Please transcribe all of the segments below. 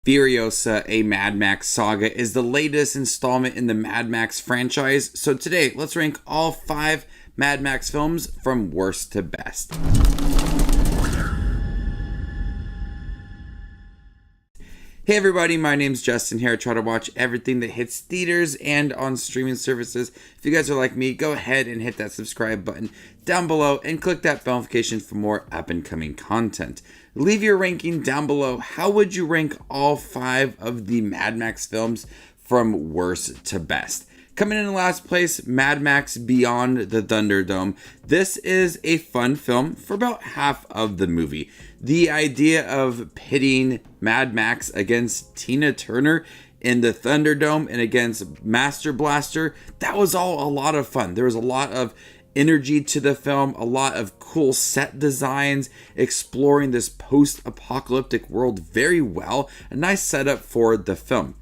Furiosa, a Mad Max saga, is the latest installment in the Mad Max franchise. So today, let's rank all 5 Mad Max films from worst to best. Hey everybody, my name's Justin here. I try to watch everything that hits theaters and on streaming services. If you guys are like me, go ahead and hit that subscribe button down below and click that bell notification for more up and coming content. Leave your ranking down below. How would you rank all 5 of the Mad Max films from worst to best? Coming in last place, Mad Max Beyond the Thunderdome. This is a fun film for about half of the movie. The idea of pitting Mad Max against Tina Turner in the Thunderdome and against Master Blaster, that was all a lot of fun. There was a lot of energy to the film, a lot of cool set designs, exploring this post-apocalyptic world very well. A nice setup for the film.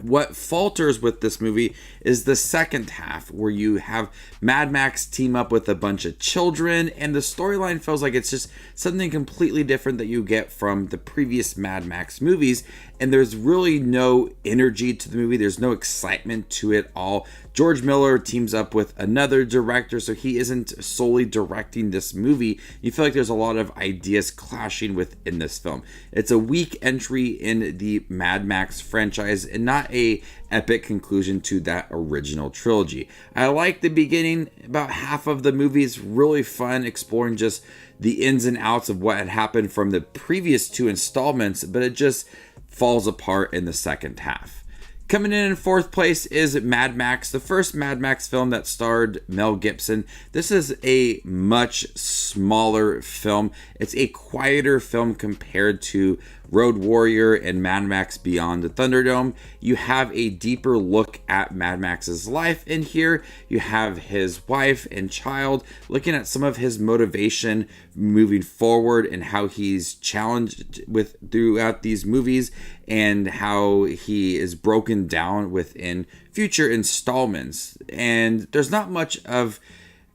What falters with this movie is the second half, where you have Mad Max team up with a bunch of children, and the storyline feels like it's just something completely different that you get from the previous Mad Max movies, and there's really no energy to the movie. There's no excitement to it all. George Miller teams up with another director, so he isn't solely directing this movie. You feel like there's a lot of ideas clashing within this film. It's a weak entry in the Mad Max franchise and not a epic conclusion to that original trilogy. I like the beginning. About half of the movie is really fun, exploring just the ins and outs of what had happened from the previous 2 installments, but it just falls apart in the second half. Coming in fourth place is Mad Max, the first Mad Max film that starred Mel Gibson. This is a much smaller film. It's a quieter film compared to Road Warrior and Mad Max Beyond the Thunderdome. You have a deeper look at Mad Max's life in here. You have his wife and child, looking at some of his motivation moving forward and how he's challenged with throughout these movies and how he is broken down within future installments. And there's not much of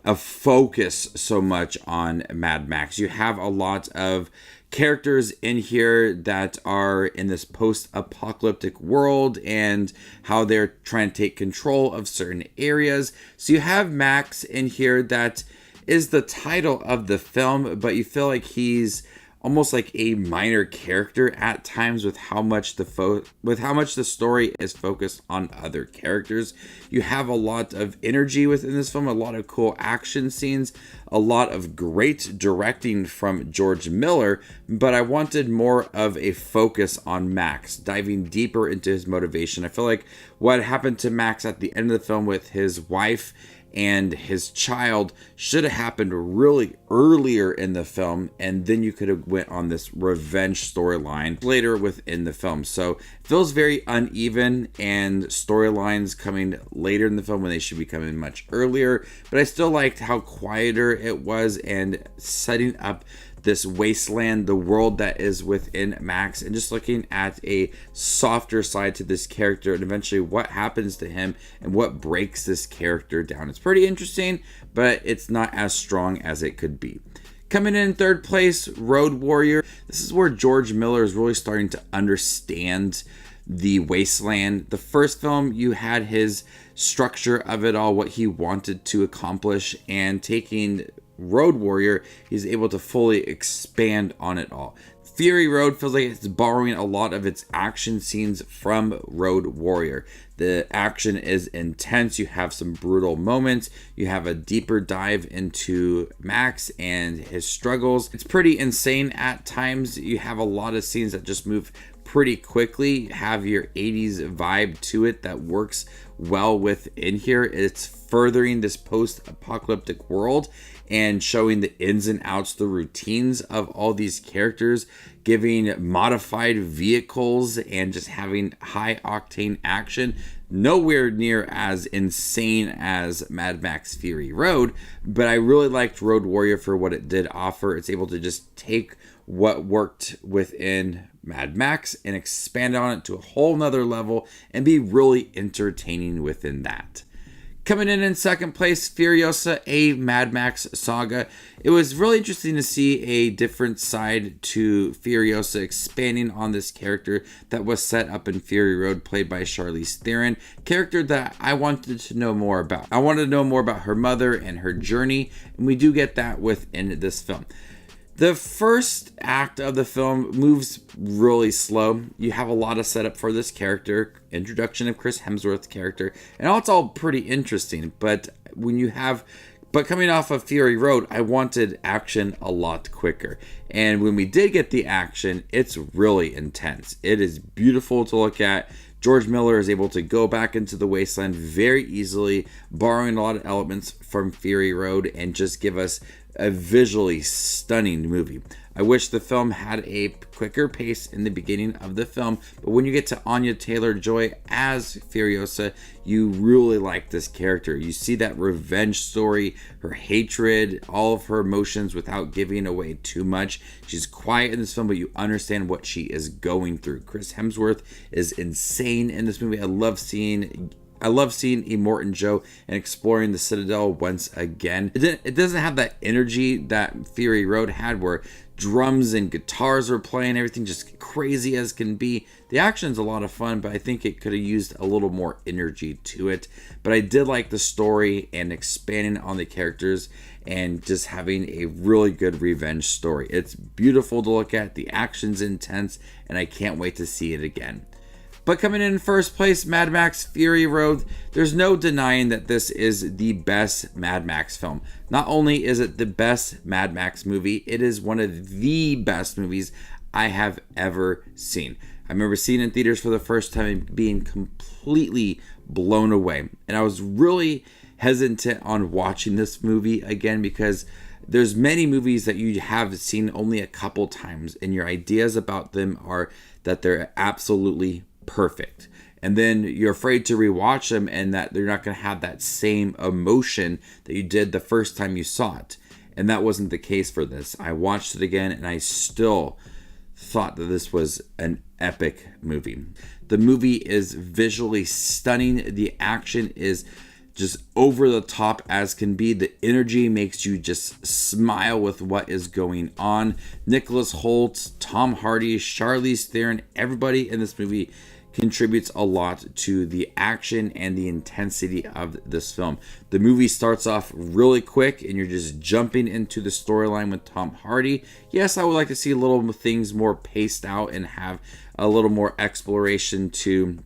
a focus so much on Mad Max. You have a lot of characters in here that are in this post-apocalyptic world and how they're trying to take control of certain areas. So you have Max in here that is the title of the film, but you feel like he's almost like a minor character at times with how much the story is focused on other characters. You have a lot of energy within this film, a lot of cool action scenes, a lot of great directing from George Miller, but I wanted more of a focus on Max, diving deeper into his motivation. I feel like what happened to Max at the end of the film with his wife and his child should have happened really earlier in the film, and then you could have went on this revenge storyline later within the film. So it feels very uneven, and storylines coming later in the film when they should be coming much earlier. But I still liked how quieter it was and setting up this wasteland, the world that is within Max, and just looking at a softer side to this character and eventually what happens to him and what breaks this character down. It's pretty interesting, but it's not as strong as it could be. Coming in third place, Road Warrior. This is where George Miller is really starting to understand the wasteland. The first film, you had his structure of it all, what he wanted to accomplish, and taking Road Warrior, he's able to fully expand on it all. Fury Road feels like it's borrowing a lot of its action scenes from Road Warrior. The action is intense. You have some brutal moments. You have a deeper dive into Max and his struggles. It's pretty insane at times. You have a lot of scenes that just move pretty quickly. You have your 80s vibe to it that works well within here. It's furthering this post-apocalyptic world and showing the ins and outs, the routines of all these characters, giving modified vehicles and just having high octane action. Nowhere near as insane as Mad Max Fury Road, but I really liked Road Warrior for what it did offer. It's able to just take what worked within Mad Max and expand on it to a whole nother level and be really entertaining within that. Coming in second place, Furiosa, a Mad Max saga. It was really interesting to see a different side to Furiosa, expanding on this character that was set up in Fury Road, played by Charlize Theron, character that I wanted to know more about. I wanted to know more about her mother and her journey, and we do get that within this film. The first act of the film moves really slow. You have a lot of setup for this character, introduction of Chris Hemsworth's character, and it's all pretty interesting. But coming off of Fury Road, I wanted action a lot quicker. And when we did get the action, it's really intense. It is beautiful to look at. George Miller is able to go back into the wasteland very easily, borrowing a lot of elements from Fury Road, and just give us a visually stunning movie. I wish the film had a quicker pace in the beginning of the film, but when you get to Anya Taylor-Joy as Furiosa, you really like this character. You see that revenge story, her hatred, all of her emotions without giving away too much. She's quiet in this film, but you understand what she is going through. Chris Hemsworth is insane in this movie. I love seeing Immortan Joe and exploring the Citadel once again. It doesn't have that energy that Fury Road had, where drums and guitars are playing, everything just crazy as can be. The action's a lot of fun, but I think it could have used a little more energy to it. But I did like the story and expanding on the characters and just having a really good revenge story. It's beautiful to look at, the action's intense, and I can't wait to see it again. But coming in first place, Mad Max Fury Road. There's no denying that this is the best Mad Max film. Not only is it the best Mad Max movie, it is one of the best movies I have ever seen. I remember seeing it in theaters for the first time and being completely blown away. And I was really hesitant on watching this movie again, because there's many movies that you have seen only a couple times, and your ideas about them are that they're absolutely perfect, and then you're afraid to rewatch them and that they're not going to have that same emotion that you did the first time you saw it. And that wasn't the case for this. I watched it again and I still thought that this was an epic movie. The movie is visually stunning. The action is just over the top as can be. The energy makes you just smile with what is going on. Nicholas Hoult, Tom Hardy, Charlize Theron, everybody in this movie contributes a lot to the action and the intensity of this film. The movie starts off really quick and you're just jumping into the storyline with Tom Hardy. Yes, I would like to see little things more paced out and have a little more exploration to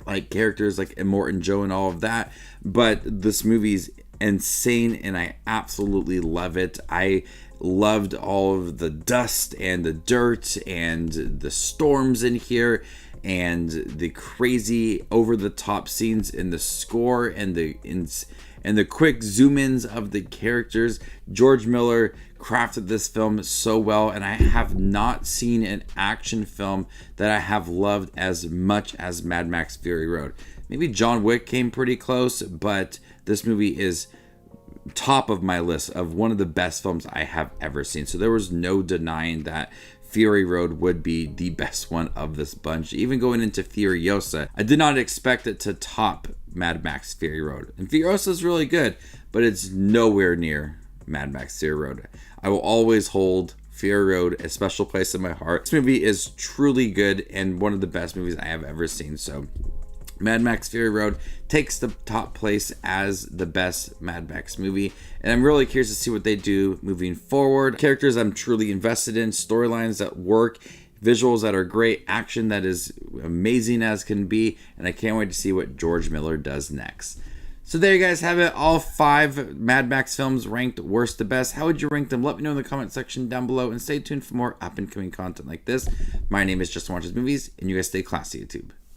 like characters like Immortan Joe and all of that, but this movie's insane and I absolutely love it. I loved all of the dust and the dirt and the storms in here, and the crazy over-the-top scenes in the score and the quick zoom-ins of the characters. George Miller crafted this film so well, and I have not seen an action film that I have loved as much as Mad Max Fury Road. Maybe John Wick came pretty close, but this movie is top of my list of one of the best films I have ever seen. So there was no denying that Fury Road would be the best one of this bunch. Even going into Furiosa, I did not expect it to top Mad Max Fury Road. And Furiosa is really good, but it's nowhere near Mad Max Fury Road. I will always hold Fury Road a special place in my heart. This movie is truly good and one of the best movies I have ever seen. So Mad Max Fury Road takes the top place as the best Mad Max movie, and I'm really curious to see what they do moving forward. Characters I'm truly invested in, storylines that work, visuals that are great, action that is amazing as can be, and I can't wait to see what George Miller does next. So there you guys have it, all 5 Mad Max films ranked worst to best. How would you rank them? Let me know in the comment section down below, and stay tuned for more up and coming content like this. My name is Justin Watches Movies, and you guys stay classy, YouTube.